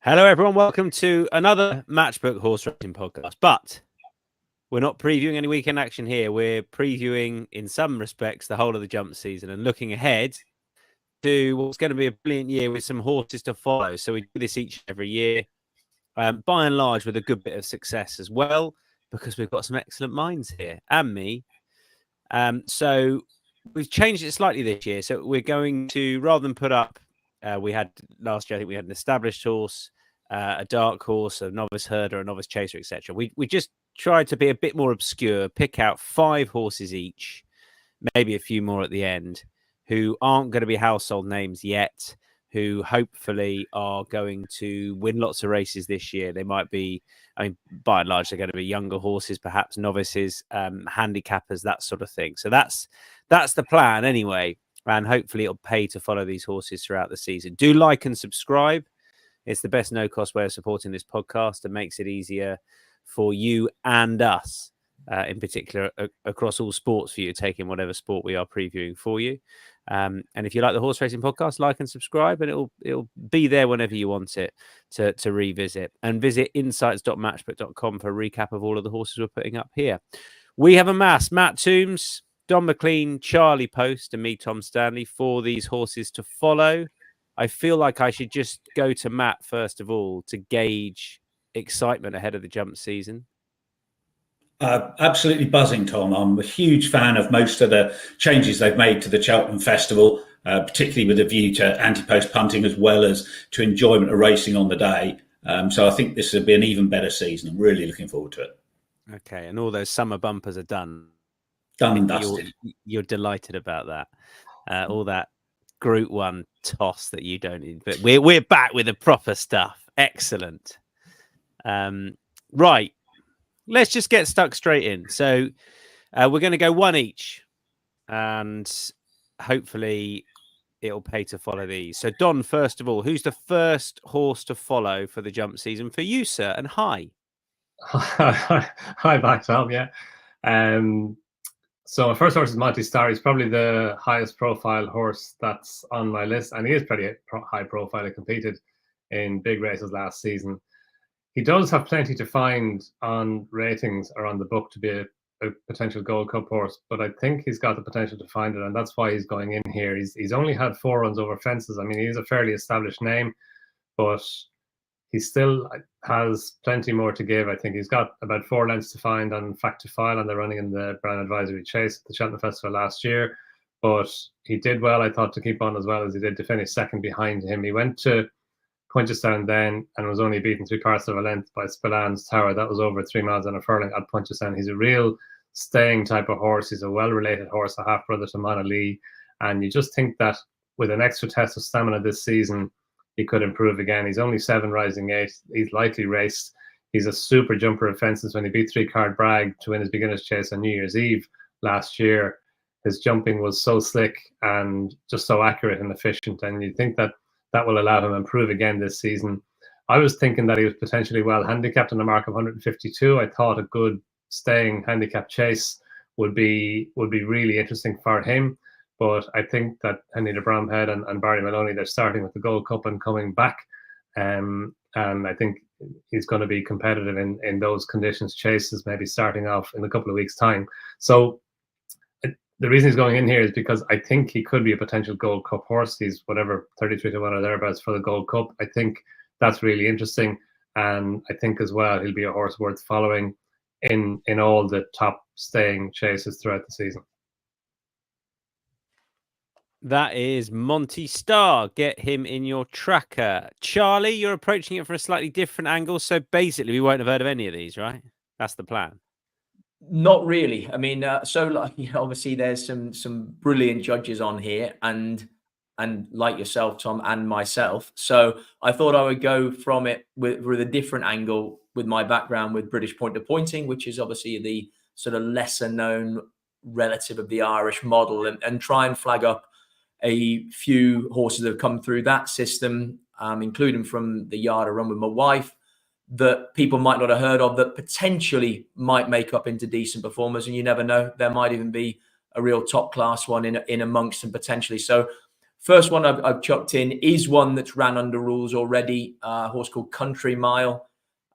Hello, everyone. Welcome to another Matchbook Horse Racing podcast. But we're not previewing any weekend action here. We're previewing, in some respects, the whole of the jump season and looking ahead to what's going to be a brilliant year with some horses to follow. So we do this each and every year, by and large, with a good bit of success as well, because we've got some excellent minds here and me. So we've changed it slightly this year. So we're going to, rather than put up, we had last year, I think we had an established horse, a dark horse, a novice herder, a novice chaser, etc. We just tried to be a bit more obscure, pick out 5 horses each, maybe a few more at the end, who aren't going to be household names yet, who hopefully are going to win lots of races this year. They might be, I mean, by and large, they're going to be younger horses, perhaps novices, handicappers, that sort of thing. So that's the plan anyway. And hopefully it'll pay to follow these horses throughout the season. Do like and subscribe. It's the best no-cost way of supporting this podcast and makes it easier for you and us, in particular, across all sports for you, taking whatever sport we are previewing for you. And if you like the Horse Racing Podcast, like and subscribe, and it'll be there whenever you want it to revisit. And visit insights.matchbook.com for a recap of all of the horses we're putting up here. We have amassed Matt Toombs, Donn McClean, Charlie Poste, and me, Tom Stanley, for these horses to follow. I feel like I should just go to Matt first of all to gauge excitement ahead of the jump season. Absolutely buzzing, Tom. I'm a huge fan of most of the changes they've made to the Cheltenham Festival, particularly with a view to anti-post punting as well as to enjoyment of racing on the day. So I think this will be an even better season. I'm really looking forward to it. Okay, and all those summer bumpers are done. Done and dusted. You're delighted about that. All that Group 1 toss that you don't need. But we're back with the proper stuff. Excellent. Right. Let's just get stuck straight in. So we're going to go one each, and hopefully it'll pay to follow these. So Don, first of all, who's the first horse to follow for the jump season for you, sir? And hi. Hi back, Tom. Yeah. So my first horse is Monty Star. He's probably the highest profile horse that's on my list, and he is pretty high profile. He competed in big races last season. He does have plenty to find on ratings or on the book to be a potential Gold Cup horse, but I think he's got the potential to find it, and that's why he's going in here. He's only had 4 runs over fences. I mean, he's a fairly established name, but he still has plenty more to give. I think he's got about 4 lengths to find on Fact to File, and they're running in the Brown Advisory Chase at the Cheltenham Festival last year. But he did well, I thought, to keep on as well as he did to finish second behind him. He went to Punchestown then and was only beaten 3/4 of a length by Spillan's Tower. That was over 3 miles and a furlong at Punchestown. He's a real staying type of horse. He's a well-related horse, a half-brother to Mana Lee. And you just think that with an extra test of stamina this season, he could improve again. He's only 7 rising 8. He's likely raced. He's a super jumper of fences. When he beat 3-Card Bragg to win his beginner's chase on New Year's Eve last year, his jumping was so slick and just so accurate and efficient. And you think that will allow him to improve again this season. I was thinking that he was potentially well handicapped on a mark of 152. I thought a good staying handicap chase would be really interesting for him. But I think that Henry de Bromhead and Barry Maloney, they're starting with the Gold Cup and coming back. And I think he's going to be competitive in those conditions chases, maybe starting off in a couple of weeks' time. So the reason he's going in here is because I think he could be a potential Gold Cup horse. He's 33 to 1 or thereabouts for the Gold Cup. I think that's really interesting. And I think as well, he'll be a horse worth following in all the top staying chases throughout the season. That is Monty Star. Get him in your tracker. Charlie, you're approaching it from a slightly different angle. So basically, we won't have heard of any of these, right? That's the plan. Not really. I mean, obviously there's some brilliant judges on here, and like yourself, Tom, and myself. So I thought I would go from it with a different angle with my background with British point to pointing, which is obviously the sort of lesser known relative of the Irish model, and try and flag up a few horses that have come through that system, including from the yard I run with my wife, that people might not have heard of, that potentially might make up into decent performers. And you never know, there might even be a real top class one in amongst them potentially. So First one I've chucked in is one that's ran under rules already, a horse called Country Mile.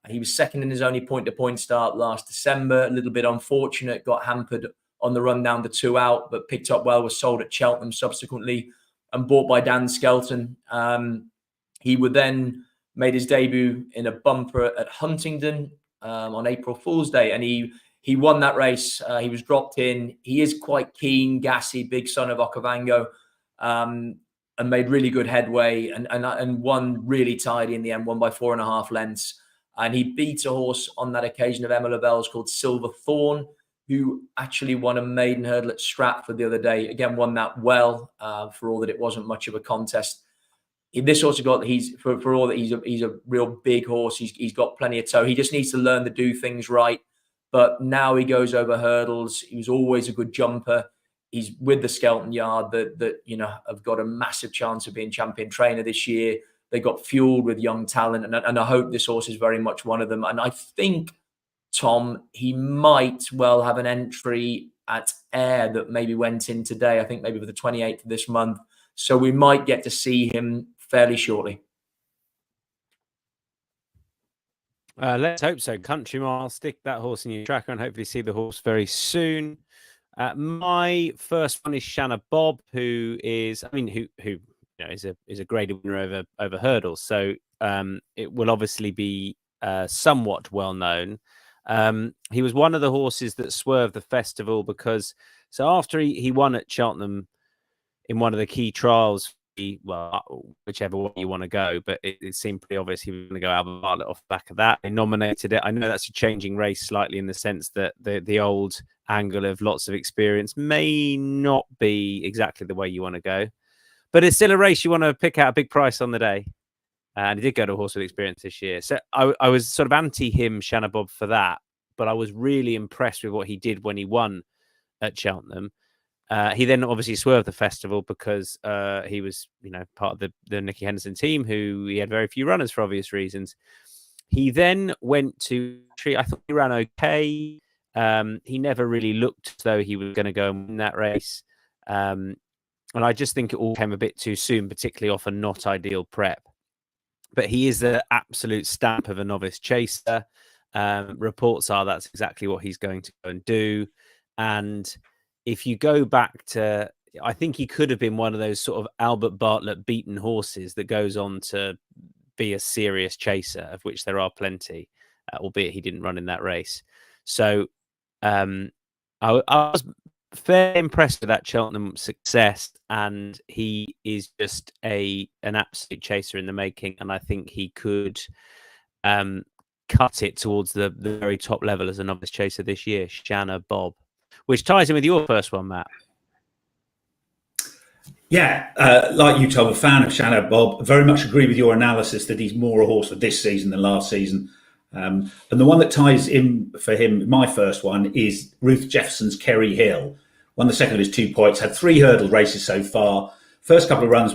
He was second in his only point-to-point start last December. A little bit unfortunate, got hampered on the run down to 2 out, but picked up well, was sold at Cheltenham subsequently and bought by Dan Skelton. He would then made his debut in a bumper at Huntingdon on April Fool's Day, and he won that race. He was dropped in. He is quite keen, gassy, big son of Okavango, and made really good headway and won really tidy in the end, won by 4.5 lengths. And he beat a horse on that occasion of Emma Lavell's called Silver Thorn, who actually won a maiden hurdle at Stratford the other day. Again, won that well, for all that it wasn't much of a contest. This horse has got, for all that he's a real big horse. He's got plenty of toe. He just needs to learn to do things right. But now he goes over hurdles. He was always a good jumper. He's with the Skelton Yard that have got a massive chance of being champion trainer this year. They got fueled with young talent, and I hope this horse is very much one of them. And I think, Tom, he might well have an entry at Ayr that maybe went in today. I think maybe for the 28th of this month. So we might get to see him fairly shortly. Let's hope so. Country Mile, stick that horse in your tracker and hopefully see the horse very soon. My first one is Shanna Bob, who is a graded winner over hurdles. So it will obviously be somewhat well known. He was one of the horses that swerved the festival because after he won at Cheltenham in one of the key trials, whichever way you want to go, but it seemed pretty obvious he was going to go Albert Bartlett off the back of that. They nominated it. I know that's a changing race slightly in the sense that the old angle of lots of experience may not be exactly the way you want to go, but it's still a race you want to pick out a big price on the day. And he did go to a horse with experience this year. So I was sort of anti him, Shanna Bob, for that, but I was really impressed with what he did when he won at Cheltenham. He then obviously swerved the festival because he was, part of the Nicky Henderson team, who he had very few runners for obvious reasons. He then went to I thought he ran okay. He never really looked as though he was going to go and win that race. And I just think it all came a bit too soon, particularly off a not ideal prep. But he is the absolute stamp of a novice chaser. Reports are that's exactly what he's going to go and do. And if you go back to, I think he could have been one of those sort of Albert Bartlett beaten horses that goes on to be a serious chaser, of which there are plenty, albeit he didn't run in that race. So I was fairly impressed with that Cheltenham success, and he is just an absolute chaser in the making, and I think he could cut it towards the very top level as a novice chaser this year, Shanna Bob. Which ties in with your first one, Matt. Yeah, like you, Tom, a fan of Shanna Bob. Very much agree with your analysis that he's more a horse for this season than last season. And the one that ties in for him, my first one, is Ruth Jefferson's Kerry Hill. Won the second of his 2 points, had 3 hurdle races so far. First couple of runs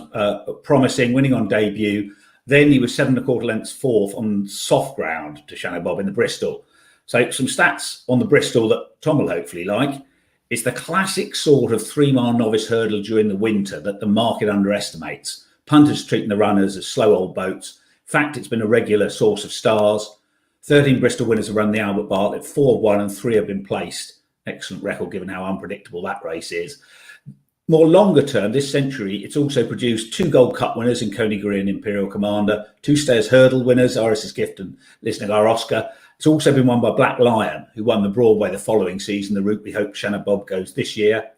promising, winning on debut. Then he was 7 1/4 lengths fourth on soft ground to Shanna Bob in the Bristol. So some stats on the Bristol that Tom will hopefully like. It's the classic sort of 3-mile novice hurdle during the winter that the market underestimates. Punters treating the runners as slow old boats. In fact, it's been a regular source of stars. 13 Bristol winners have run the Albert Bartlett, 4 have won and 3 have been placed. Excellent record given how unpredictable that race is. More longer term, this century, it's also produced 2 Gold Cup winners in Coney Green and Imperial Commander, 2 Stayers Hurdle winners, Iris's Gift and Lisnagar Oscar. It's also been won by Black Lion, who won the Broadway the following season, the route we hope Shanna Bob goes this year.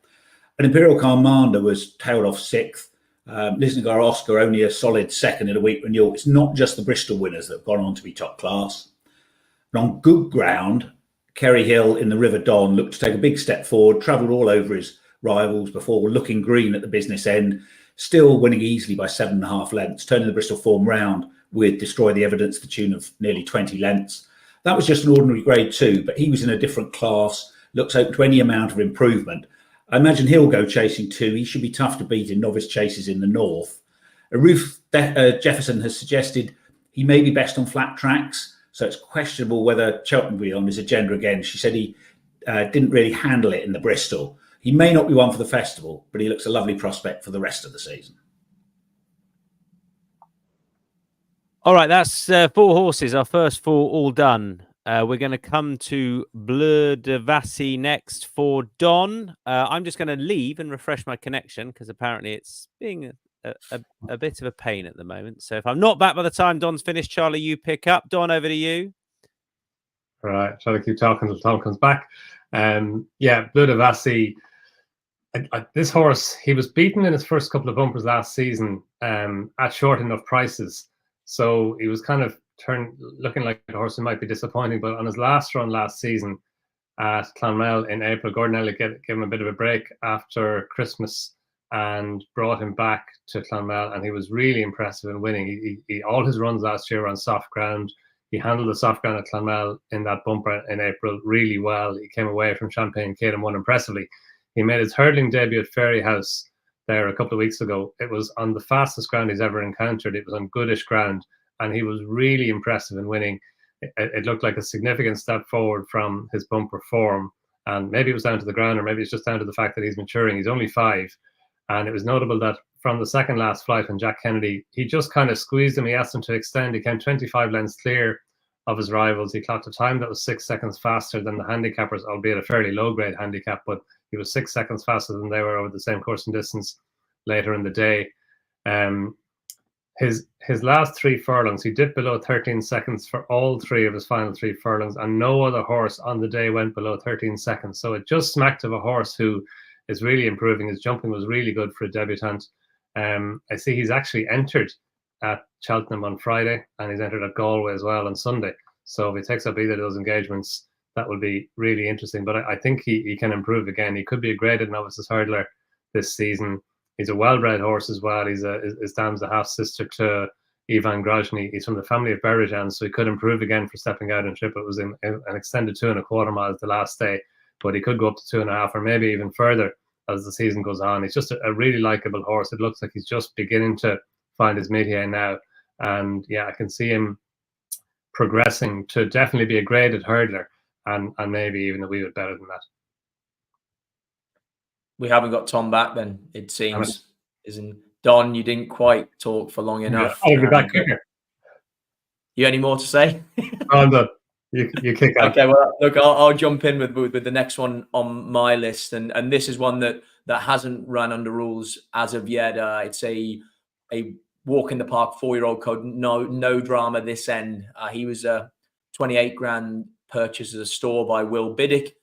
And Imperial Commander was tailed off 6th. Lisnagar Oscar only a solid 2nd in a week renewal. It's not just the Bristol winners that have gone on to be top class. And on good ground, Kerry Hill in the River Don looked to take a big step forward, travelled all over his rivals before looking green at the business end, still winning easily by 7.5 lengths, turning the Bristol form round with Destroy the Evidence to the tune of nearly 20 lengths. That was just an ordinary grade 2, but he was in a different class, looks open to any amount of improvement. I imagine he'll go chasing 2. He should be tough to beat in novice chases in the north. Ruth Jefferson has suggested he may be best on flat tracks, so it's questionable whether Cheltenham will be on his agenda again. She said he didn't really handle it in the Bristol. He may not be one for the festival, but he looks a lovely prospect for the rest of the season. All right, that's 4 horses. Our first 4 all done. We're going to come to Bleu de Vassy next for Don. I'm just going to leave and refresh my connection because apparently it's being a bit of a pain at the moment. So if I'm not back by the time Don's finished, Charlie, you pick up. Don, over to you. All right, try to keep talking until Tom comes back. Yeah, Bleu de Vassy. This horse, he was beaten in his first couple of bumpers last season at short enough prices. So he was kind of looking like a horse who might be disappointing. But on his last run last season at Clonmel in April, Gordon Elliott gave him a bit of a break after Christmas and brought him back to Clonmel. And he was really impressive in winning. He all his runs last year were on soft ground. He handled the soft ground at Clonmel in that bumper in April really well. He came away from Champagne Kid and won impressively. He made his hurdling debut at Fairy House there a couple of weeks ago. It was on the fastest ground he's ever encountered. It was on goodish ground, and he was really impressive in winning. It looked like a significant step forward from his bumper form, and maybe it was down to the ground, or maybe it's just down to the fact that he's maturing. He's only 5, and it was notable that from the second last flight when Jack Kennedy, he just kind of squeezed him. He asked him to extend. He came 25 lengths clear of his rivals. He clocked a time that was 6 seconds faster than the handicappers, albeit a fairly low-grade handicap, but he was 6 seconds faster than they were over the same course and distance later in the day. His last 3 furlongs, he dipped below 13 seconds for all 3 of his final 3 furlongs, and no other horse on the day went below 13 seconds. So it just smacked of a horse who is really improving. His jumping was really good for a debutant. I see he's actually entered at Cheltenham on Friday, and he's entered at Galway as well on Sunday. So if he takes up either of those engagements, that will be really interesting. But I think he can improve again. He could be a graded novices hurdler this season. He's a well-bred horse as well. His dam's the half-sister to Ivan Grozny. He's from the family of Berejans, so he could improve again for stepping out and trip. It was an extended 2.25 miles the last day, but he could go up to 2.5 or maybe even further as the season goes on. He's just a really likable horse. It looks like he's just beginning to find his métier now. And yeah, I can see him progressing to definitely be a graded hurdler, and maybe even a wee bit better than that. We haven't got Tom back then, it seems. Isn't Don, you didn't quite talk for long enough. I'll be back quicker. You any more to say? I'm done. You kick out. Okay, well, look, I'll jump in with the next one on my list, and this is one that hasn't run under rules as of yet. It's a walk in the park 4-year-old code, no drama this end. He was a 28 grand purchase as a store by Will Biddick.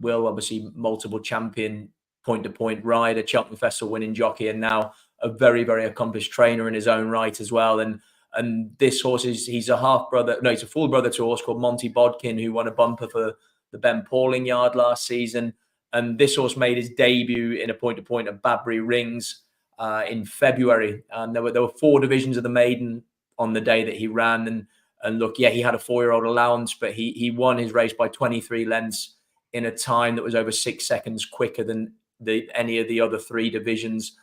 Will, obviously multiple champion point-to-point rider, Cheltenham Festival winning jockey, and now a very, very accomplished trainer in his own right as well. And this horse he's a full brother to a horse called Monty Bodkin, who won a bumper for the Ben Pauling yard last season. And this horse made his debut in a point-to-point at Badbury Rings in February. And there were 4 divisions of the maiden on the day that he ran. And look, yeah, he had a 4-year-old allowance, but he won his race by 23 lengths in a time that was over 6 seconds quicker than any of the other 3 divisions.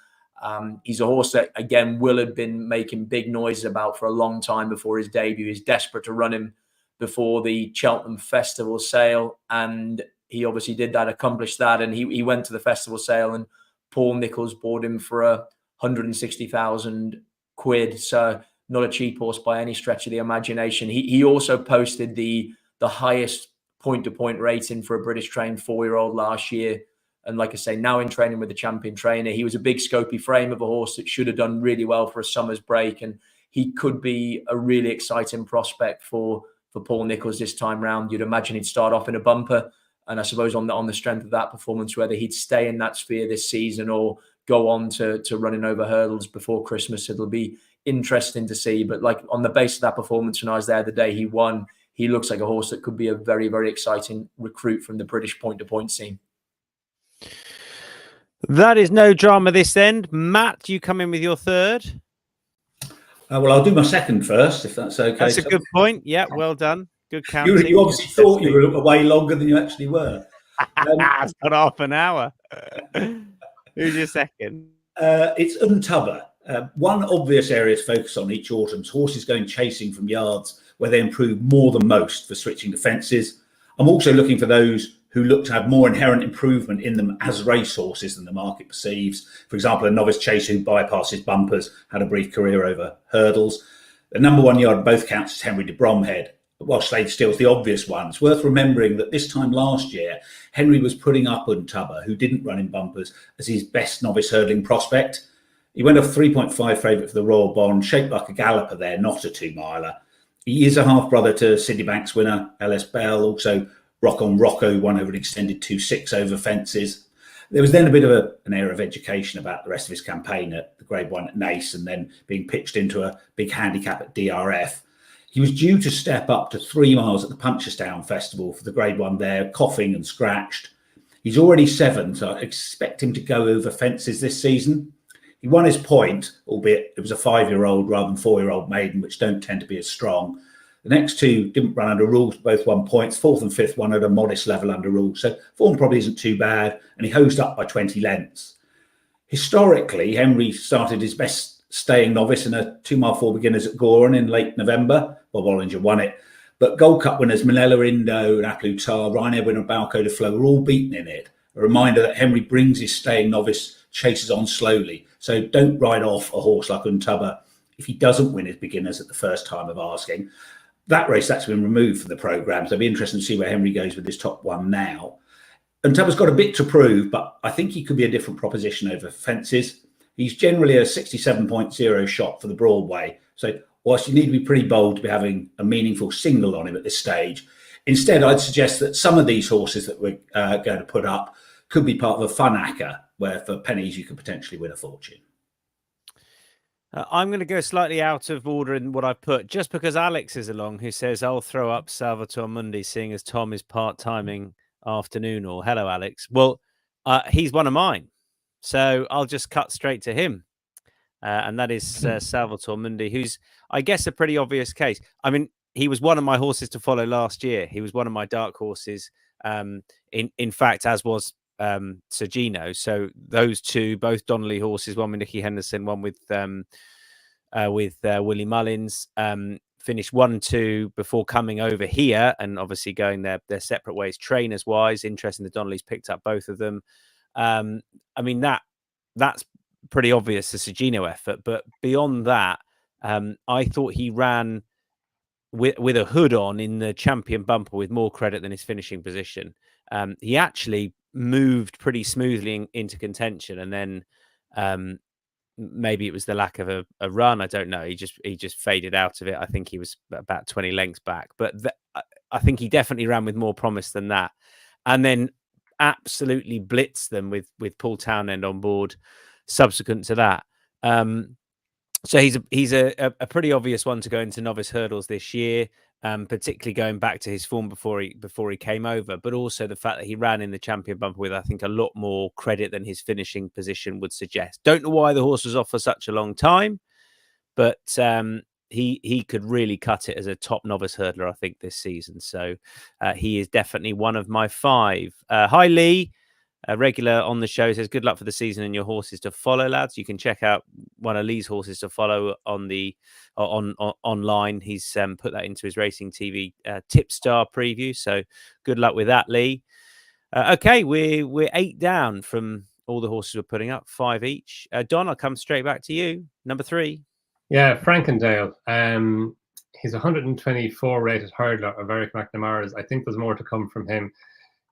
He's a horse that, again, Will had been making big noises about for a long time before his debut. He's desperate to run him before the Cheltenham Festival sale, and he obviously did that, accomplished that, and he went to the festival sale, and Paul Nicholls bought him for 160,000 quid. So not a cheap horse by any stretch of the imagination. He also posted the highest point-to-point rating for a British trained 4-year-old last year. And like I say, now in training with the champion trainer, he was a big scopy frame of a horse that should have done really well for a summer's break. And he could be a really exciting prospect for Paul Nicholls this time round. You'd imagine he'd start off in a bumper. And I suppose on the strength of that performance, whether he'd stay in that sphere this season or go on to running over hurdles before Christmas, it'll be interesting to see. But like on the base of that performance when I was there the day he won, he looks like a horse that could be a very, very exciting recruit from the British point-to-point scene. That is no drama this end. Matt, you come in with your third. Well, I'll do my second first, if that's okay. That's a good point. Yeah, well done. Good counting. You obviously thought you were away longer than you actually were. It's not half an hour. Who's your second? It's Untubber. One obvious area to focus on each autumn is horses going chasing from yards where they improve more than most for switching to fences. I'm also looking for those who look to have more inherent improvement in them as racehorses than the market perceives. For example, a novice chaser who bypasses bumpers, had a brief career over hurdles. The number 1 yard both counts as Henry de Bromhead, while Slade Steele's the obvious one. It's worth remembering that this time last year, Henry was putting up Untubber, who didn't run in bumpers, as his best novice hurdling prospect. He went off 3.5 favourite for the Royal Bond, shaped like a galloper there, not a 2-miler. He is a half-brother to Sydney Banks winner, LS Bell, also Rock on Rocco, who won over an extended 2.6 over fences. There was then a bit of an air of education about the rest of his campaign at the Grade 1 at Nace and then being pitched into a big handicap at DRF. He was due to step up to 3 miles at the Punchestown Festival for the Grade 1 there, coughing and scratched. He's already 7, so I expect him to go over fences this season. He won his point, albeit it was a 5-year-old rather than 4-year-old maiden, which don't tend to be as strong. The next two didn't run under rules, both won points. 4th and 5th one at a modest level under rules. So form probably isn't too bad, and he hosed up by 20 lengths. Historically, Henry started his best staying novice in a 2-mile 4 beginners at Goran in late November. Bob Ollinger won it. But Gold Cup winners Manila Indo and Aplutar, Ryanair winner Balco de Flo were all beaten in it. A reminder that Henry brings his staying novice chases on slowly. So don't ride off a horse like Untubber if he doesn't win his beginners at the first time of asking. That race, that's been removed from the programme. So it'll be interesting to see where Henry goes with his top one now. Untubber's got a bit to prove, but I think he could be a different proposition over fences. He's generally a 67.0 shot for the Broadway. So whilst you need to be pretty bold to be having a meaningful single on him at this stage, instead I'd suggest that some of these horses that we're going to put up could be part of a fun acca where for pennies you could potentially win a fortune. I'm going to go slightly out of order in what I've put, just because Alex is along, who says I'll throw up Salvatore Mundi, seeing as Tom is part-timing afternoon. Or hello, Alex. Well, he's one of mine, so I'll just cut straight to him. And that is Salvatore Mundi, who's, I guess, a pretty obvious case. I mean, he was one of my horses to follow last year. He was one of my dark horses. In fact, as was Sergino. So those two, both Donnelly horses, one with Nicky Henderson, one with Willie Mullins, finished 1-2 before coming over here and obviously going their separate ways, trainers wise. Interesting, the Donnellys picked up both of them. I mean, that's pretty obvious, the Sergino effort, but beyond that, I thought he ran with a hood on in the champion bumper with more credit than his finishing position. He actually moved pretty smoothly into contention, and then maybe it was the lack of a run. I don't know. He just faded out of it. I think he was about 20 lengths back, but I think he definitely ran with more promise than that, and then absolutely blitzed them with Paul Townend on board subsequent to that. So he's a pretty obvious one to go into novice hurdles this year, particularly going back to his form before he came over, but also the fact that he ran in the champion bumper with, I think, a lot more credit than his finishing position would suggest. Don't know why the horse was off for such a long time, but he could really cut it as a top novice hurdler, I think, this season. So he is definitely one of my 5. Hi, Lee. A regular on the show, says, good luck for the season and your horses to follow, lads. You can check out one of Lee's horses to follow on the online. He's put that into his Racing TV Tipstar preview. So good luck with that, Lee. Okay, we're 8 down from all the horses we're putting up, 5 each. Don, I'll come straight back to you. Number 3. Yeah, Frankendale. He's 124 rated hurdler of Eric McNamara's. I think there's more to come from him.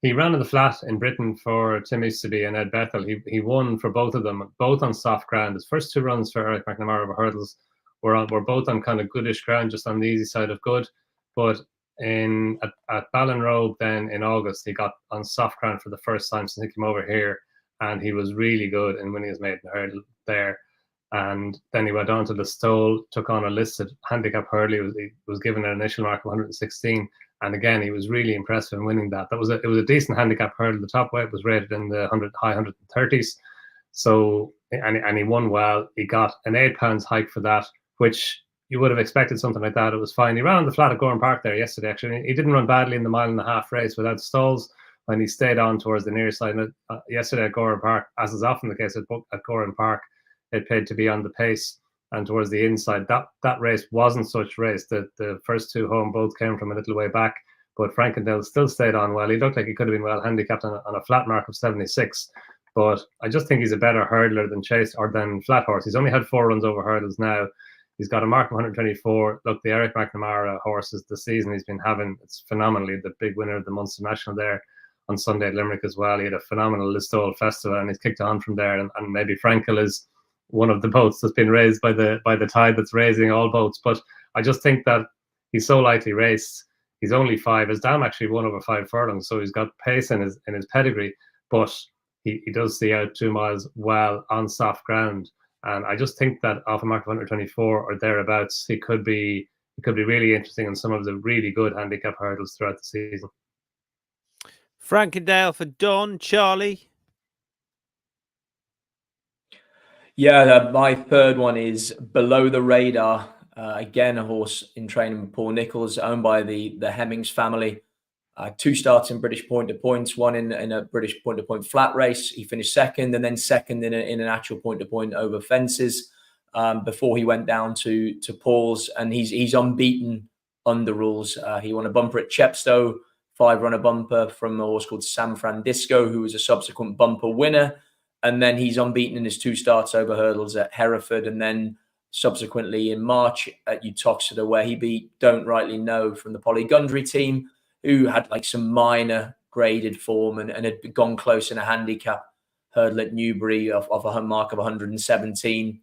He ran in the flat in Britain for Tim Easterby and Ed Bethel. He won for both of them, both on soft ground. His first 2 runs for Eric McNamara over hurdles were both on kind of goodish ground, just on the easy side of good. But at Ballinrobe then in August, he got on soft ground for the first time since he came over here, and he was really good in winning his maiden hurdle there. And then he went on to the Stole, took on a listed handicap hurdle. He was given an initial mark of 116. And again, he was really impressive in winning that. It was a decent handicap hurdle. The top weight was rated in the high 130s. So, and he won well. He got an £8 hike for that, which you would have expected something like that. It was fine. He ran on the flat at Goran Park there yesterday, actually. He didn't run badly in the 1.5 mile race without stalls when he stayed on towards the near side. Yesterday at Goran Park, as is often the case at Goran Park, it paid to be on the pace and towards the inside. That race wasn't such race. The first 2 home both came from a little way back, but Frankendale still stayed on well. He looked like he could have been well handicapped on a flat mark of 76, but I just think he's a better hurdler than Chase or than Flat Horse. He's only had 4 runs over hurdles now. He's got a mark of 124. Look, the Eric McNamara horses, the season he's been having, it's phenomenally. The big winner of the Munster National there on Sunday at Limerick as well. He had a phenomenal Listowel festival, and he's kicked on from there. And maybe Frankel is one of the boats that's been raised by the tide that's raising all boats. But I just think that he's so lightly raced. He's only 5. His dam actually won over 5 furlongs, so he's got pace in his pedigree. But he does see out 2 miles well on soft ground. And I just think that off a mark of 124 or thereabouts, he could be really interesting in some of the really good handicap hurdles throughout the season. Frankendale for Donn. Charlie? Yeah, my third one is Below the Radar. Again, a horse in training with Paul Nicholls, owned by the Hemmings family. 2 starts in British point-to-points, one in a British point-to-point flat race. He finished second, and then second in an actual point-to-point over fences before he went down to Paul's. And he's unbeaten under rules. He won a bumper at Chepstow, 5-runner bumper from a horse called San Francisco, who was a subsequent bumper winner. And then he's unbeaten in his 2 starts over hurdles at Hereford, and then subsequently in March at Uttoxeter, where he beat Don't Rightly Know from the Polly Gundry team, who had like some minor graded form and had gone close in a handicap hurdle at Newbury of a mark of 117.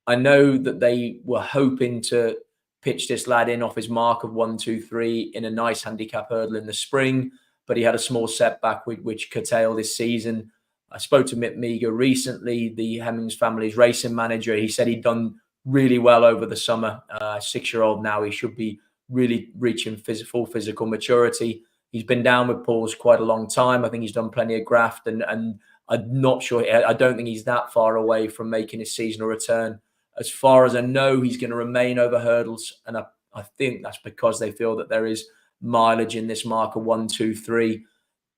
I know that they were hoping to pitch this lad in off his mark of 123 in a nice handicap hurdle in the spring, but he had a small setback which curtailed his season. I spoke to Mick Meager recently, the Hemmings family's racing manager. He said he'd done really well over the summer. 6-year-old now, he should be really reaching full physical maturity. He's been down with Paul's quite a long time. I think he's done plenty of graft, and I'm not sure. I don't think he's that far away from making his seasonal return. As far as I know, he's going to remain over hurdles, and I think that's because they feel that there is mileage in this marker 123.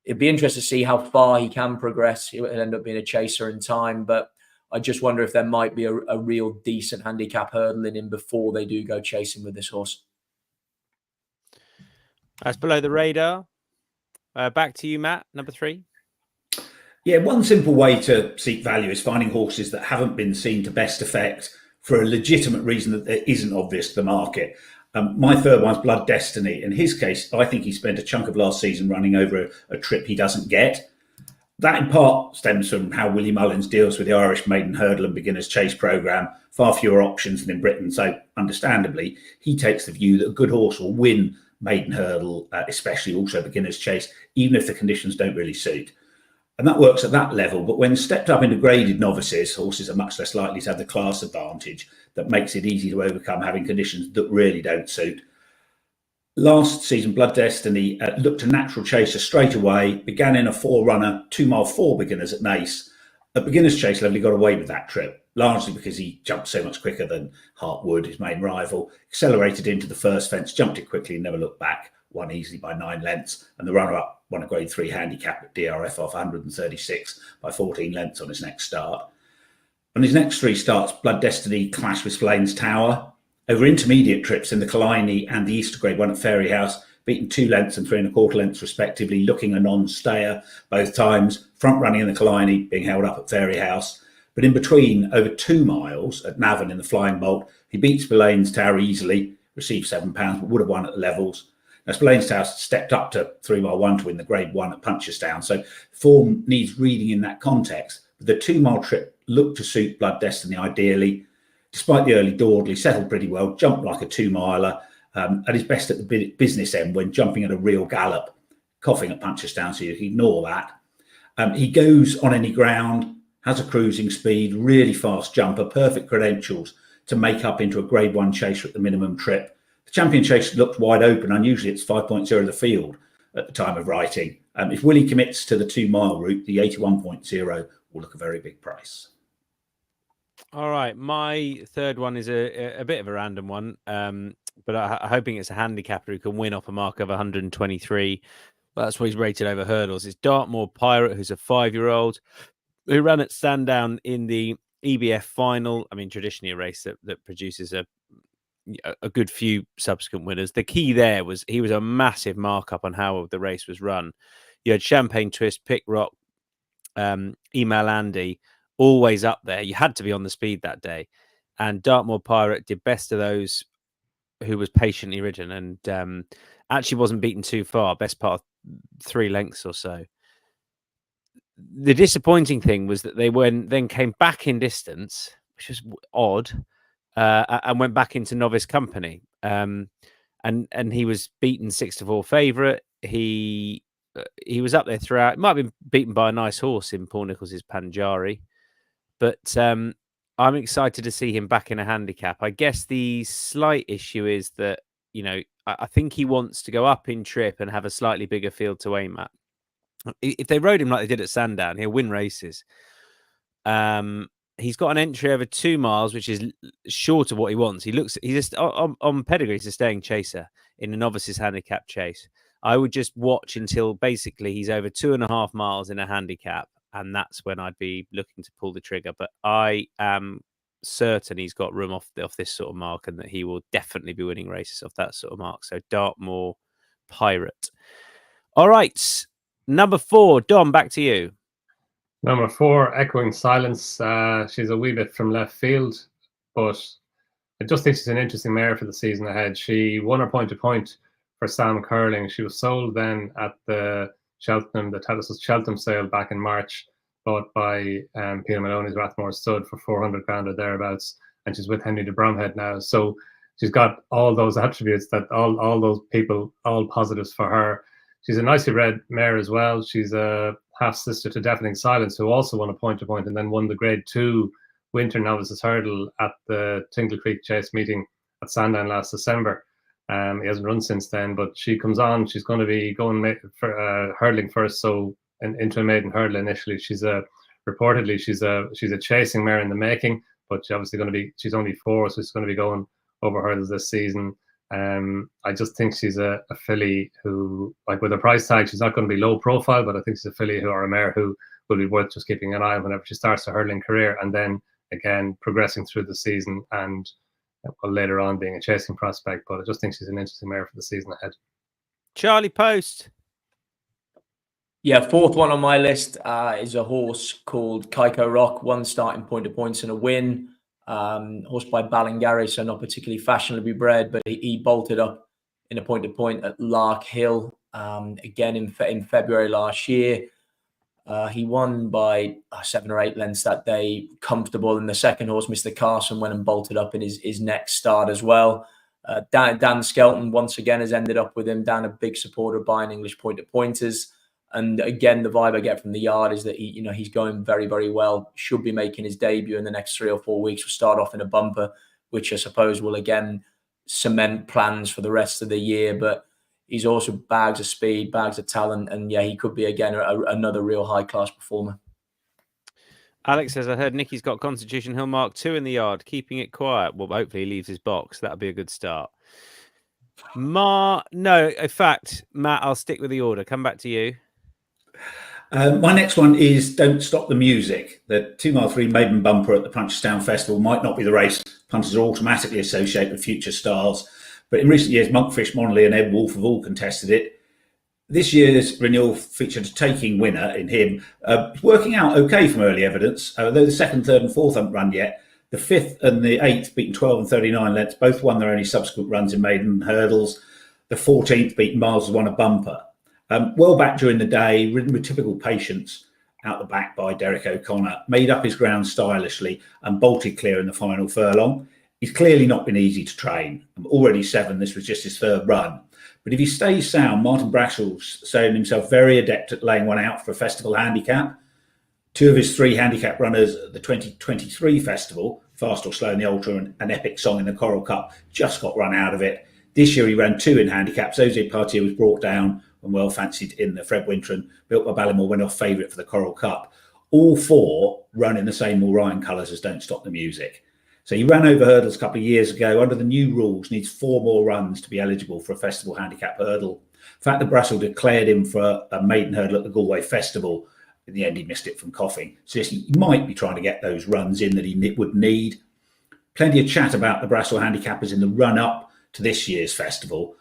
It'd be interesting to see how far he can progress. He'll end up being a chaser in time, but I just wonder if there might be a real decent handicap hurdle in him before they do go chasing with this horse. That's Below the Radar. Back to you, Matt, number 3. Yeah, one simple way to seek value is finding horses that haven't been seen to best effect for a legitimate reason that isn't obvious to the market. My third one's Blood Destiny. In his case, I think he spent a chunk of last season running over a trip he doesn't get. That in part stems from how Willie Mullins deals with the Irish Maiden Hurdle and Beginner's Chase programme, far fewer options than in Britain. So understandably, he takes the view that a good horse will win Maiden Hurdle, especially also Beginner's Chase, even if the conditions don't really suit. And that works at that level. But when stepped up into graded novices, horses are much less likely to have the class advantage that makes it easy to overcome having conditions that really don't suit. Last season, Blood Destiny looked a natural chaser straight away, began in a 4-runner, 2-mile 4 beginners at Naas. At Beginner's Chase level, he got away with that trip, largely because he jumped so much quicker than Hartwood, his main rival, accelerated into the first fence, jumped it quickly and never looked back, won easily by 9 lengths, and the runner-up won a grade 3 handicap at DRF off 136 by 14 lengths on his next start. On his next 3 starts, Blood Destiny clashed with Flames Tower. Over intermediate trips in the Killiney and the Easter Grade 1 at Fairy House, beaten 2 lengths and 3¼ lengths respectively, looking a non-stayer both times, front running in the Killiney, being held up at Fairy House. But in between, over 2 miles at Navan in the Flying Bolt, he beats Spillane's Tower easily, received £7, but would have won at the levels. Now, Spillane's Tower stepped up to 3-mile 1 to win the Grade 1 at Punchestown, so form needs reading in that context. But the 2-mile trip looked to suit Blood Destiny ideally. Despite the early dawdle, he settled pretty well, jumped like a 2-miler, at his best at the business end when jumping at a real gallop, coughing at Punchestown, so you can ignore that. He goes on any ground, has a cruising speed, really fast jumper, perfect credentials to make up into a Grade 1 chaser at the minimum trip. The champion chase looked wide open. Unusually, it's 5.0 of the field at the time of writing. If Willie commits to the 2-mile route, the 81.0 will look a very big price. All right, my third one is a bit of a random one, but I'm hoping it's a handicapper who can win off a mark of 123. Well, that's what he's rated over hurdles. It's Dartmoor Pirate, who's a 5-year-old who ran at Sandown in the EBF final. I mean, traditionally a race that produces a good few subsequent winners. The key there was he was a massive markup on how the race was run. You had Champagne Twist, Pick Rock, Email Andy, always up there. You had to be on the speed that day. and Dartmoor Pirate did best of those who was patiently ridden, and actually wasn't beaten too far, best part of 3 lengths or so. The disappointing thing was that they then came back in distance, which was odd, and went back into novice company. And he was beaten 6-4 favourite. He was up there throughout. Might have been beaten by a nice horse in Paul Nichols's Panjari, but I'm excited to see him back in a handicap. I guess the slight issue is that, I think he wants to go up in trip and have a slightly bigger field to aim at. If they rode him like they did at Sandown, he'll win races. He's got an entry over 2 miles, which is short of what he wants. He's just on pedigree. He's a staying chaser in a novice's handicap chase. I would just watch until basically he's over 2.5 miles in a handicap, and that's when I'd be looking to pull the trigger. But I am certain he's got room off this sort of mark, and that he will definitely be winning races off that sort of mark. So Dartmoor Pirate. All right. Number 4, Dom, back to you. Number 4, Echoing Silence. She's a wee bit from left field, but I just think she's an interesting mare for the season ahead. She won her point-to-point for Sam Curling. She was sold then at the Tattersalls Cheltenham sale back in March, bought by Peter Maloney's Rathmore Stud for 400 grand or thereabouts, and she's with Henry de Bromhead now. So she's got all those attributes that all those people, all positives for her. She's a nicely bred mare as well. She's a half-sister to Deafening Silence, who also won a point-to-point and then won the Grade 2 Winter Novices Hurdle at the Tingle Creek Chase meeting at Sandown last December. He hasn't run since then, but she comes on. She's going to be going for hurdling first, so into a maiden hurdle initially. She's reportedly she's a chasing mare in the making, but she's obviously she's only 4, so she's going to be going over hurdles this season. I just think she's a filly who, like, with a price tag, she's not going to be low profile, but I think she's a filly or a mare who will be worth just keeping an eye on whenever she starts her hurdling career, and then again progressing through the season and later on being a chasing prospect. But I just think she's an interesting mare for the season ahead. Charlie Poste. Yeah, 4th one on my list is a horse called Kaiko Rock, 1 starting point-to-points and a win. Horse by Ballingarry, so not particularly fashionably bred, but he bolted up in a point-to-point at Lark Hill again in February last year. He won by 7 or 8 lengths that day, comfortable. And the second horse, Mr. Carson, went and bolted up in his next start as well. Dan Skelton once again has ended up with him. Dan, a big supporter of buying English point-to-pointers. And again, the vibe I get from the yard is that he's going very, very well. Should be making his debut in the next 3 or 4 weeks. Will start off in a bumper, which I suppose will again cement plans for the rest of the year. But he's also bags of speed, bags of talent, and yeah, he could be again another real high class performer. Alex says, I heard Nicky's got Constitution Hill Mark 2 in the yard, keeping it quiet. Well, hopefully he leaves his box. That'll be a good start. No, in fact, Matt, I'll stick with the order. Come back to you. My next one is Don't Stop the Music. The 2 Mile 3 maiden bumper at the Punchestown Festival might not be the race punters are automatically associated with future stars, but in recent years, Monkfish, Monley and Ed Wolf have all contested it. This year's renewal featured a taking winner in him, working out okay from early evidence, though the 2nd, 3rd and 4th haven't run yet. The 5th and the 8th, beaten 12 and 39 lengths, both won their only subsequent runs in maiden hurdles. The 14th, beaten miles, has won a bumper. Well back during the day, ridden with typical patience out the back by Derek O'Connor, made up his ground stylishly and bolted clear in the final furlong. He's clearly not been easy to train. Already 7, this was just his 3rd run. But if he stays sound, Martin Brashel's shown himself very adept at laying one out for a festival handicap. 2 of his 3 handicap runners at the 2023 festival, Fast or Slow in the Ultra and An Epic Song in the Coral Cup, just got run out of it. This year he ran 2 in handicaps. Jose Partier was brought down and well fancied in the Fred Wintron, built by Ballymore, went off favourite for the Coral Cup. All 4 run in the same Orion colours as Don't Stop the Music. So he ran over hurdles a couple of years ago. Under the new rules, needs 4 more runs to be eligible for a festival handicap hurdle. In fact, the Brassel declared him for a maiden hurdle at the Galway Festival. In the end, he missed it from coughing. So he might be trying to get those runs in that he would need. Plenty of chat about the Brassel handicappers in the run-up to this year's festival.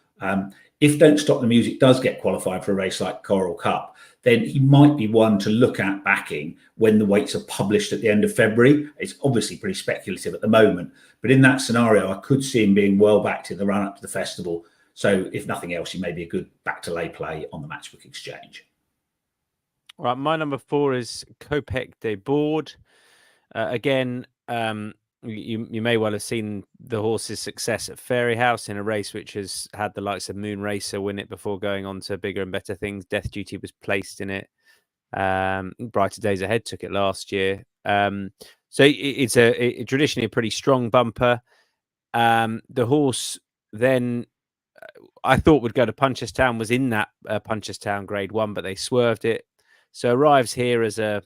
if Don't Stop the Music does get qualified for a race like Coral Cup, then he might be one to look at backing when the weights are published at the end of February. It's obviously pretty speculative at the moment, but in that scenario, I could see him being well backed in the run up to the festival. So if nothing else, he may be a good back to lay play on the Matchbook Exchange. All right, my number 4 is Kopek de Board. Again, you may well have seen the horse's success at Fairy House in a race which has had the likes of Moon Racer win it before going on to bigger and better things. Death Duty was placed in it. Brighter Days Ahead took it last year. So it's traditionally a pretty strong bumper. The horse then I thought would go to Punchestown, was in that Punchestown Grade 1, but they swerved it. So arrives here as a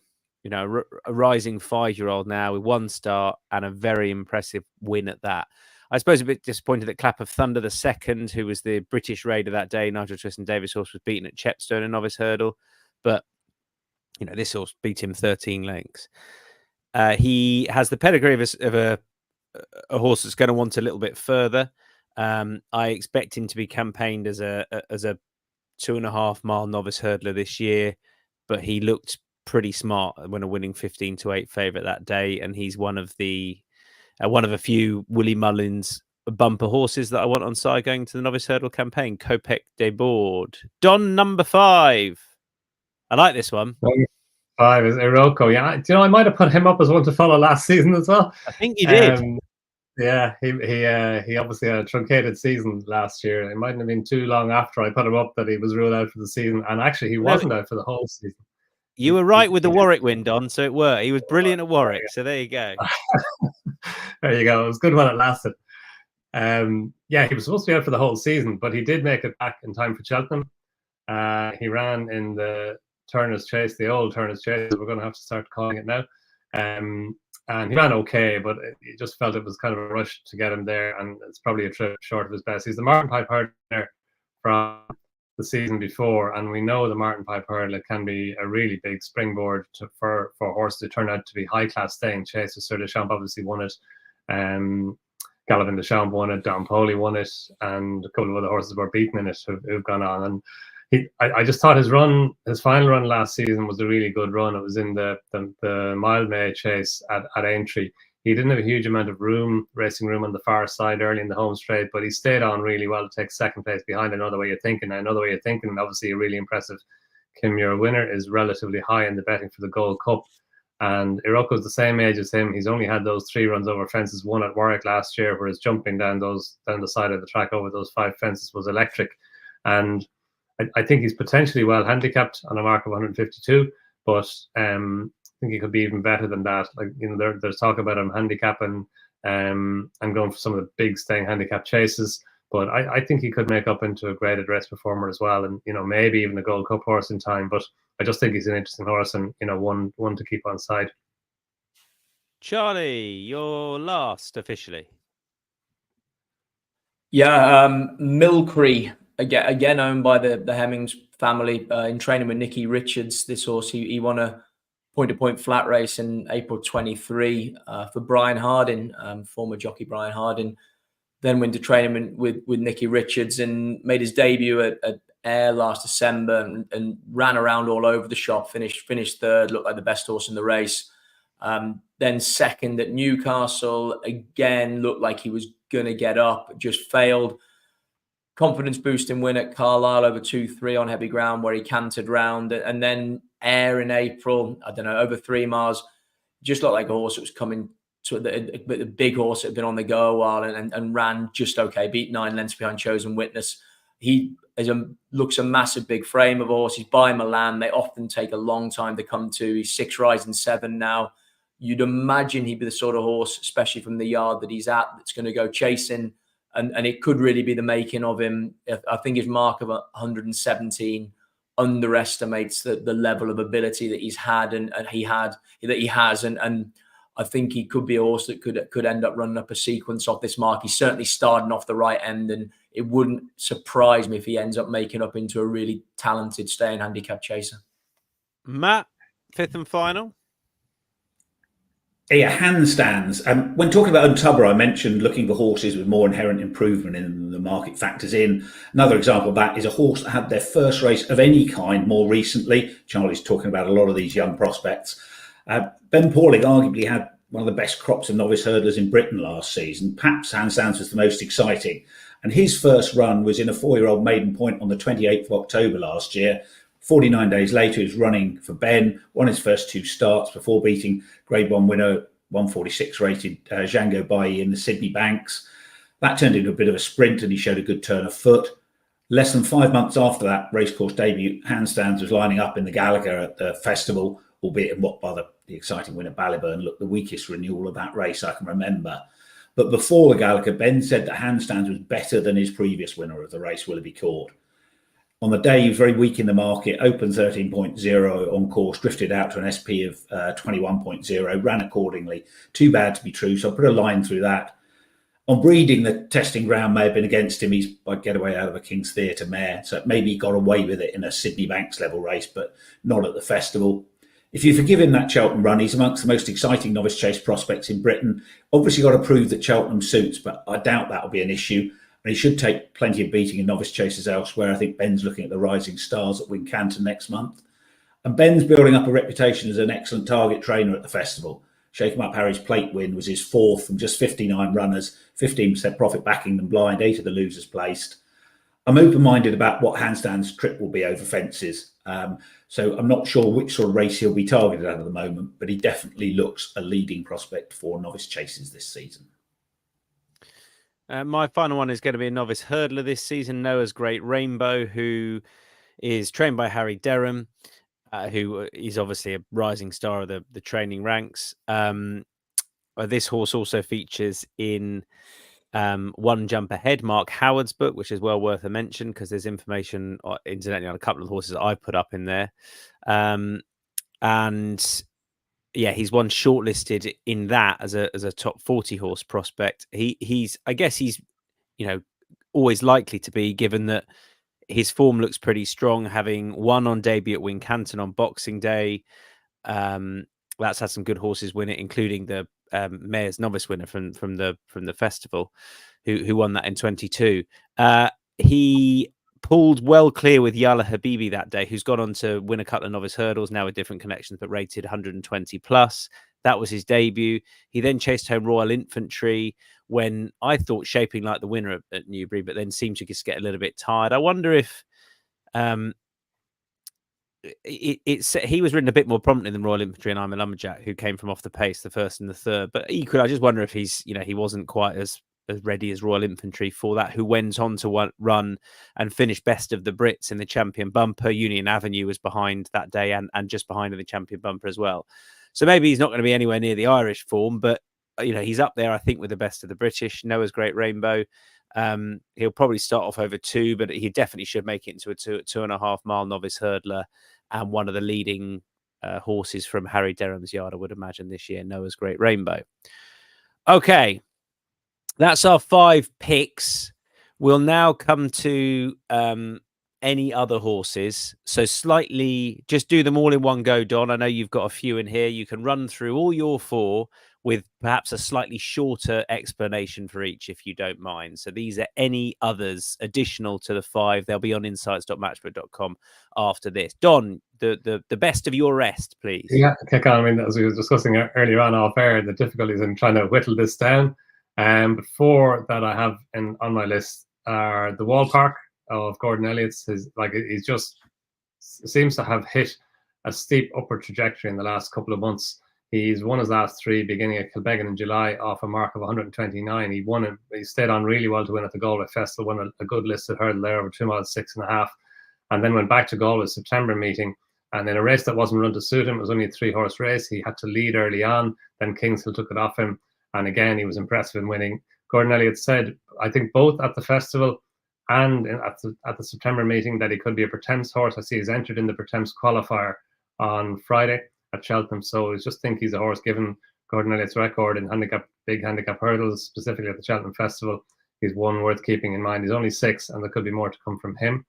rising 5-year-old now with 1 start and a very impressive win at that. I suppose a bit disappointed that Clap of Thunder II, who was the British raider that day, Nigel Twiston Davis horse, was beaten at Chepstow in novice hurdle. But, this horse beat him 13 lengths. He has the pedigree of a horse that's going to want a little bit further. I expect him to be campaigned as a 2.5 mile novice hurdler this year, but he looked pretty smart when a winning 15-8 favourite that day, and he's one of a few Willie Mullins bumper horses that I want on side going to the novice hurdle campaign. Kopek de Board. Donn, number 5. I like this one. 5 is Iroko. Yeah, I might have put him up as one to follow last season as well. I think you did. Yeah, he obviously had a truncated season last year. It mightn't have been too long after I put him up that he was ruled out for the season, and actually he wasn't out for the whole season. You were right with the Warwick win, Don. So he was brilliant at Warwick. So there you go. There you go. It was good while it lasted. Yeah, he was supposed to be out for the whole season, but he did make it back in time for Cheltenham. He ran in the Turner's Chase, the old Turner's Chase. We're going to have to start calling it now. And he ran okay, but he just felt it was kind of a rush to get him there, and it's probably a trip short of his best. He's the Martin Pipe hurdler from the season before, and we know the Martin Pipe hurdler can be a really big springboard for horses to turn out to be high-class staying chasers. Sir Deschamps obviously won it. Gallivan Deschamps won it. Don Poley won it, and a couple of other horses were beaten in it who've gone on. And I just thought his final run last season was a really good run. It was in the Mildmay chase at Aintree. He didn't have a huge amount of racing room on the far side early in the home straight, but he stayed on really well to take second place behind Another Way of Thinking. Another Way of Thinking, obviously a really impressive Kim Muir winner, is relatively high in the betting for the Gold Cup. And Iroko's the same age as him. He's only had those 3 runs over fences, one at Warwick last year, whereas jumping down the side of the track over those 5 fences was electric. And I think he's potentially well handicapped on a mark of 152, but I think he could be even better than that. There's talk about him handicapping and going for some of the big staying handicap chases, but I think he could make up into a graded race performer as well, and maybe even a Gold Cup horse in time. But I just think he's an interesting horse, and one to keep on side. Charlie, you're last officially. Yeah, Milcree. Again, owned by the Hemmings family, in training with Nicky Richards. This horse, he won a point-to-point flat race in April 23 for Brian Harding, former jockey Brian Harding. Then went to training with Nicky Richards and made his debut at Ayr last December and ran around all over the shop. Finished third, looked like the best horse in the race. Then second at Newcastle, again looked like he was going to get up, just failed. Confidence boosting win at Carlisle over 2-3 on heavy ground where he cantered round, and then Ayr in April, I don't know, over 3 miles. Just looked like a horse that was coming to the big horse that had been on the go a while and ran just okay, beat 9 lengths behind Chosen Witness. He looks a massive big frame of horse. He's by Milan. They often take a long time to come to. He's 6 rising 7 now. You'd imagine he'd be the sort of horse, especially from the yard that he's at, that's going to go chasing. And it could really be the making of him. I think his mark of 117 underestimates the level of ability that he's had and he has. And I think he could be a horse that could end up running up a sequence off this mark. He's certainly starting off the right end, and it wouldn't surprise me if he ends up making up into a really talented staying handicap chaser. Matt, 5th and final. Yeah, handstands. When talking about Untubber, I mentioned looking for horses with more inherent improvement in the market factors in. Another example of that is a horse that had their first race of any kind more recently. Charlie's talking about a lot of these young prospects. Ben Pauling arguably had one of the best crops of novice hurdlers in Britain last season. Perhaps handstands was the most exciting. And his first run was in a 4-year-old maiden point on the 28th of October last year. 49 days later, he was running for Ben, won his first 2 starts before beating Grade 1 winner, 146 rated Django Bailly in the Sydney Banks. That turned into a bit of a sprint and he showed a good turn of foot. Less than 5 months after that racecourse debut, handstands was lining up in the Gallagher at the festival, albeit in what by the exciting winner Ballyburn looked the weakest renewal of that race I can remember. But before the Gallagher, Ben said that handstands was better than his previous winner of the race, Willoughby Court. On the day, he was very weak in the market, opened 13.0 on course, drifted out to an SP of 21.0, ran accordingly. Too bad to be true, so I put a line through that. On breeding, the testing ground may have been against him. He's by getaway out of a King's Theatre mare, so maybe he got away with it in a Sydney Banks level race, but not at the festival. If you forgive him that Cheltenham run, he's amongst the most exciting novice chase prospects in Britain. Obviously got to prove that Cheltenham suits, but I doubt that'll be an issue. And he should take plenty of beating in novice chases elsewhere. I think Ben's looking at the rising stars at Wincanton next month. And Ben's building up a reputation as an excellent target trainer at the festival. Shake 'em Up Harry's plate win was his 4th from just 59 runners, 15% profit backing them blind, 8 of the losers placed. I'm open-minded about what handstands trip will be over fences. So I'm not sure which sort of race he'll be targeted at the moment, but he definitely looks a leading prospect for novice chases this season. My final one is going to be a novice hurdler this season, Noah's Great Rainbow, who is trained by Harry Derham, who is obviously a rising star of the training ranks. This horse also features in One Jump Ahead, Mark Howard's book, which is well worth a mention because there's information incidentally on a couple of horses that I put up in there. And yeah, he's one shortlisted in that as a top 40 horse prospect. He's always likely to be, given that his form looks pretty strong, having won on debut at Wincanton on Boxing Day. That's had some good horses win it, including the Mayor's novice winner from the festival, who won that in 22. He pulled well clear with Yala Habibi that day, who's gone on to win a couple of novice hurdles now with different connections, but rated 120 plus. That was his debut. He then chased home Royal Infantry when I thought shaping like the winner at Newbury, but then seemed to just get a little bit tired. I wonder if he was ridden a bit more prominently than Royal Infantry and I'm a Lumberjack, who came from off the pace, the first and the third. But equally, I just wonder if he wasn't quite as ready as Royal Infantry for that, who went on to run and finish best of the Brits in the Champion Bumper. Union Avenue was behind that day and just behind in the Champion Bumper as well. So maybe he's not going to be anywhere near the Irish form, but he's up there, I think, with the best of the British. Noah's Great Rainbow. He'll probably start off over 2, but he definitely should make it into a 2.5 mile novice hurdler and one of the leading horses from Harry Derham's yard, I would imagine, this year, Noah's Great Rainbow. Okay. That's our 5 picks. We'll now come to any other horses. So slightly, just do them all in one go, Don. I know you've got a few in here. You can run through all your 4 with perhaps a slightly shorter explanation for each, if you don't mind. So these are any others additional to the 5. They'll be on insights.matchbook.com after this. Don, the best of your rest, please. Yeah, kick on. I mean, as we were discussing earlier on off air, the difficulties in trying to whittle this down. But 4 that I have on my list are the Wall Park of Gordon Elliott's. He's just seems to have hit a steep upward trajectory in the last couple of months. He's won his last 3, beginning at Kilbeggan in July off a mark of 129. He won it. He stayed on really well to win at the Galway Festival, won a good listed hurdle there over 2 miles, 6.5, and then went back to Galway's September meeting. And in a race that wasn't run to suit him, it was only a 3-horse race. He had to lead early on. Then Kingshill took it off him. And again, he was impressive in winning. Gordon Elliott said, I think both at the festival and at the September meeting, that he could be a Pertemps horse. I see he's entered in the Pertemps qualifier on Friday at Cheltenham. So I just think he's a horse, given Gordon Elliott's record in big handicap hurdles, specifically at the Cheltenham Festival. He's one worth keeping in mind. He's only 6, and there could be more to come from him.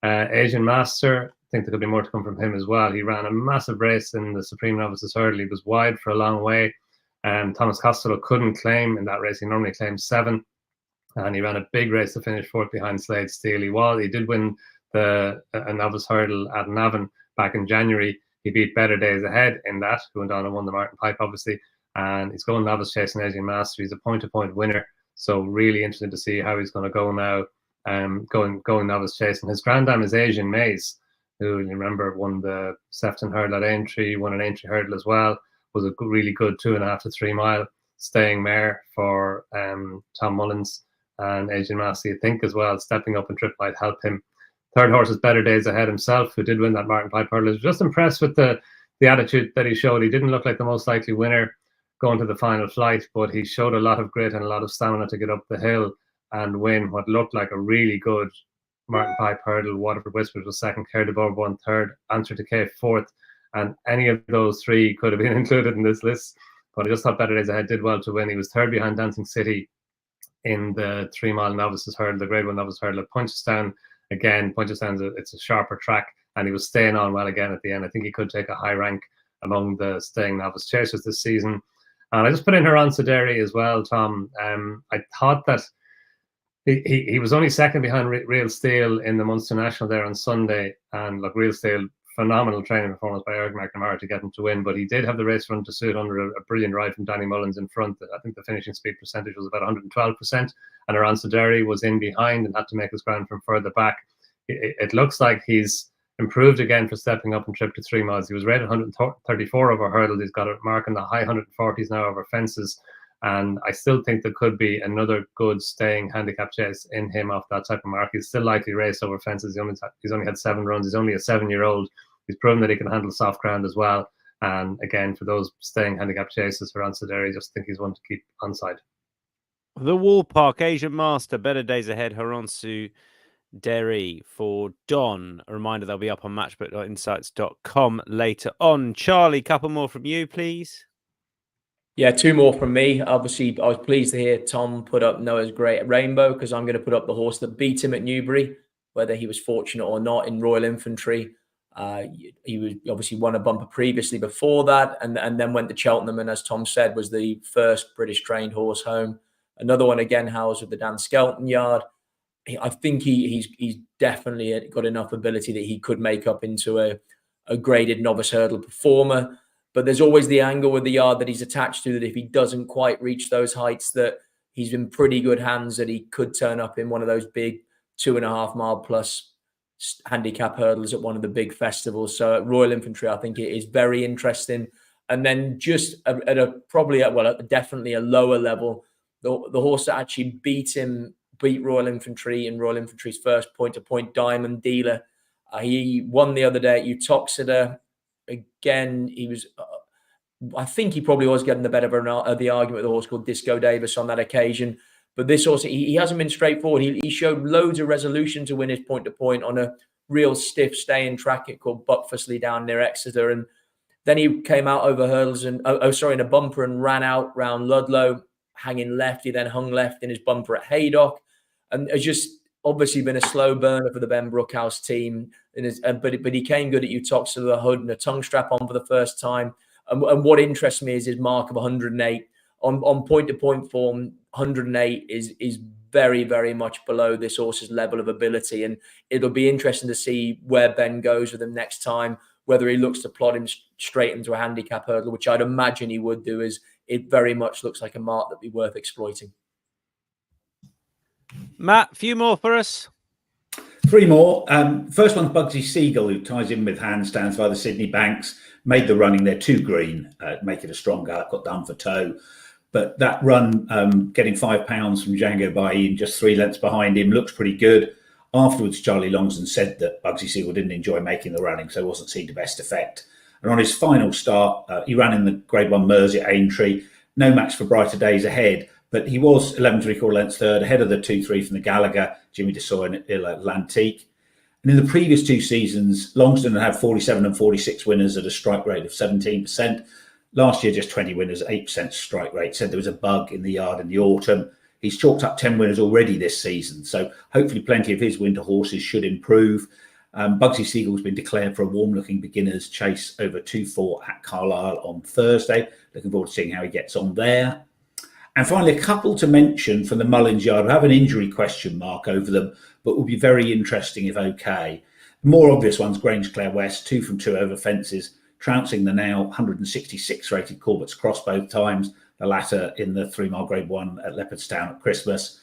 Asian Master, I think there could be more to come from him as well. He ran a massive race in the Supreme Novices Hurdle. He was wide for a long way. Thomas Costello couldn't claim in that race. He normally claims 7. And he ran a big race to finish 4th behind Slade Steele. He did win a novice hurdle at Navan back in January. He beat Better Days Ahead in that, who went on and won the Martin Pipe, obviously. And he's going novice chasing Asian Master. He's a point-to-point winner. So really interesting to see how he's going to go now, going novice chasing. His granddam is Asian Maze, who, you remember, won the Sefton hurdle at Aintree, won an Aintree hurdle as well. Was a really good 2.5 to 3 mile staying mare for Tom Mullins. And Asian Massey, I think, as well, stepping up in trip might help him. Third horse is Better Days Ahead himself, who did win that Martin Pipe hurdle. I was just impressed with the attitude that he showed. He didn't look like the most likely winner going to the final flight, but he showed a lot of grit and a lot of stamina to get up the hill and win what looked like a really good Martin Pipe hurdle. Waterford Whispers was second, Claire de Bourg won third, Answer to K fourth, and any of those 3 could have been included in this list. But I just thought Better Days Ahead did well to win. He was third behind Dancing City in the 3 mile novices hurdle, the grade 1 novice hurdle at Punchestown. Again, Punchestown's it's a sharper track, and he was staying on well again at the end. I think he could take a high rank among the staying novice chasers this season. And I just put in Haran Sederi as well, Tom. I thought that he was only second behind Real Steel in the Munster National there on Sunday. And look, Real Steel, phenomenal training performance by Eric McNamara to get him to win. But he did have the race run to suit under a brilliant ride from Danny Mullins in front. I think the finishing speed percentage was about 112%. And Haran Sederi was in behind and had to make his ground from further back. It looks like he's improved again for stepping up in trip to 3 miles. He was rated 134 over hurdles. He's got a mark in the high 140s now over fences. And I still think there could be another good staying handicap chase in him off that type of mark. He's still likely raced over fences. He's only had 7 runs. He's only a 7-year-old. He's proven that he can handle soft ground as well. And again, for those staying handicap chases for Sederi, I just think he's one to keep on side. The Wall Park Asian Master, Better Days Ahead, Haransu Derry for Don. A reminder, they'll be up on matchbook.insights.com later on. Charlie, couple more from you, please. Yeah, 2 more from me. Obviously, I was pleased to hear Tom put up Noah's Great Rainbow, because I'm going to put up the horse that beat him at Newbury, whether he was fortunate or not, in Royal Infantry. He was obviously won a bumper previously before that, and then went to Cheltenham, and as Tom said, was the first British trained horse home. Another one again, housed with the Dan Skelton yard. I think he's definitely got enough ability that he could make up into a graded novice hurdle performer. But there's always the angle with the yard that he's attached to, that if he doesn't quite reach those heights, that he's in pretty good hands, that he could turn up in one of those big 2.5 mile plus handicap hurdles at one of the big festivals. So at Royal Infantry, I think it is very interesting. And then just at definitely a lower level, the horse that actually beat Royal Infantry in Royal Infantry's first point-to-point, Diamond Dealer. He won the other day at Uttoxeter. Again, he was, I think he probably was getting the better of the argument with a horse called Disco Davis on that occasion. But this horse, he hasn't been straightforward. He showed loads of resolution to win his point-to-point on a real stiff staying track called Buckfastleigh down near Exeter. And then he came out over hurdles and, in a bumper, and ran out round Ludlow, hanging left. He then hung left in his bumper at Haydock. And has just obviously been a slow burner for the Ben Brookhouse team. But he came good at Uttoxeter, the hood and a tongue strap on for the first time. And what interests me is his mark of 108. On point-to-point form, 108 is very, very much below this horse's level of ability. And it'll be interesting to see where Ben goes with him next time, whether he looks to plot him straight into a handicap hurdle, which I'd imagine he would do, as it very much looks like a mark that'd be worth exploiting. Matt, a few more for us. 3 more. First one's Bugsy Siegel, who ties in with handstands via the Sydney Banks. Made the running there too green, make it a strong gallop, got done for toe. But that run, getting £5 from Django Bailly, just 3 lengths behind him, looks pretty good. Afterwards, Charlie Longsdon said that Bugsy Siegel didn't enjoy making the running, so wasn't seen to best effect. And on his final start, he ran in the Grade 1 Mersey at Aintree. No match for Brighter Days Ahead, but he was 11 3/4 lengths third, ahead of the 2-3 from the Gallagher, Jimmy Desoy and Atlantique. And in the previous 2 seasons, Longsdon had 47 and 46 winners at a strike rate of 17%. Last year, just 20 winners, 8% strike rate. Said there was a bug in the yard in the autumn. He's chalked up 10 winners already this season. So hopefully plenty of his winter horses should improve. Bugsy Siegel's been declared for a warm-looking beginners chase over 2-4 at Carlisle on Thursday. Looking forward to seeing how he gets on there. And finally, a couple to mention from the Mullins yard who have an injury question mark over them, but will be very interesting if okay. The more obvious ones, Grange-Clare West, 2 from 2 over fences, trouncing the now 166 rated Corbett's Cross both times, the latter in the 3 mile grade 1 at Leopardstown at Christmas.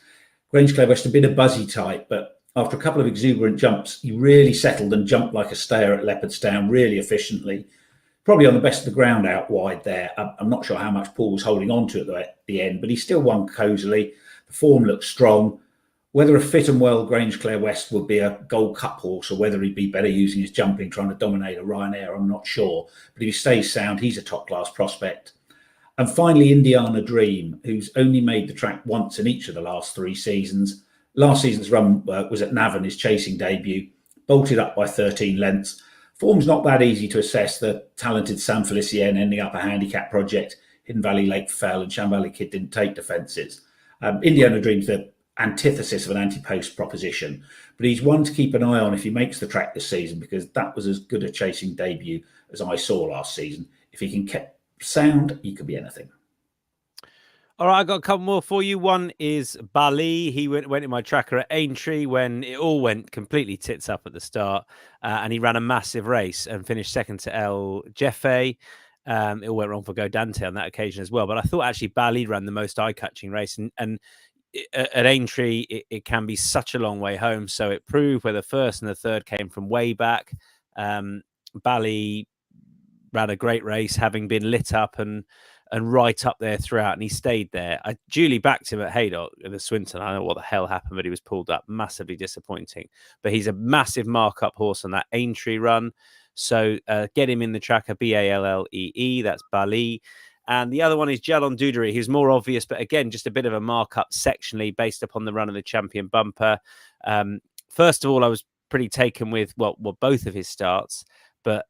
Grange-Clare West a bit of buzzy type, but after a couple of exuberant jumps, he really settled and jumped like a stayer at Leopardstown really efficiently. Probably on the best of the ground out wide there. I'm not sure how much Paul was holding on to at the end, but he still won cosily. The form looked strong. Whether a fit and well Grange-Clare West would be a Gold Cup horse or whether he'd be better using his jumping trying to dominate a Ryanair, I'm not sure. But if he stays sound, he's a top-class prospect. And finally, Indiana Dream, who's only made the track once in each of the last 3 seasons. Last season's run was at Navan, his chasing debut, bolted up by 13 lengths. Form's not that easy to assess. The talented San Felicien ending up a handicap project. Hidden Valley Lake fell and Sham Valley Kid didn't take defences. Indiana Dream's the antithesis of an anti-post proposition, but he's one to keep an eye on if he makes the track this season, because that was as good a chasing debut as I saw last season. If he can keep sound, he could be anything. All right, I've got a couple more for you. One is Bali. He went in my tracker at Aintree when it all went completely tits up at the start, and he ran a massive race and finished second to El Jefe. It all went wrong for Godante on that occasion as well. But I thought actually Bali ran the most eye-catching race, and at Aintree, it can be such a long way home. So it proved where the first and the third came from way back. Bali ran a great race, having been lit up and right up there throughout, and he stayed there. I duly backed him at Haydock at the Swinton. I don't know what the hell happened, but he was pulled up. Massively disappointing. But he's a massive markup horse on that Aintree run. So get him in the tracker, Ballee. That's Bali. And the other one is Jalon Dudery, who's more obvious, but again, just a bit of a markup sectionally based upon the run of the Champion Bumper. First of all, I was pretty taken with both of his starts. But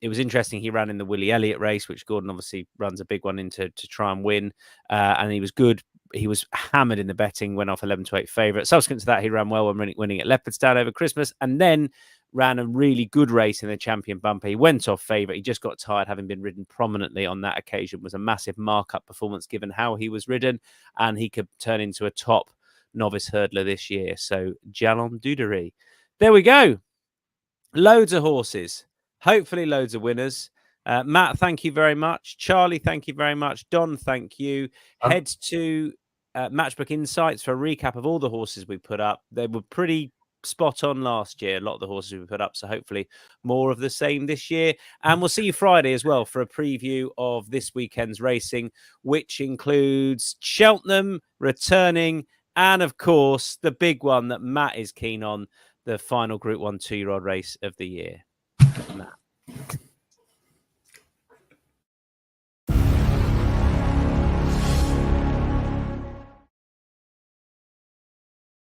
it was interesting. He ran in the Willie Elliott race, which Gordon obviously runs a big one into to try and win. And he was good. He was hammered in the betting, went off 11-8 favourite. Subsequent to that, he ran well when winning at Leopardstown over Christmas, and then ran a really good race in the Champion Bumper. He went off favourite. He just got tired, having been ridden prominently on that occasion. It was a massive markup performance given how he was ridden, and he could turn into a top novice hurdler this year. So Jalon Dudery. There we go. Loads of horses. Hopefully loads of winners. Matt, thank you very much. Charlie, thank you very much. Don, thank you. Head to Matchbook Insights for a recap of all the horses we put up. They were pretty spot on last year, a lot of the horses we put up. So hopefully more of the same this year. And we'll see you Friday as well for a preview of this weekend's racing, which includes Cheltenham returning and, of course, the big one that Matt is keen on, the final Group 1 2-year-old race of the year. Matt.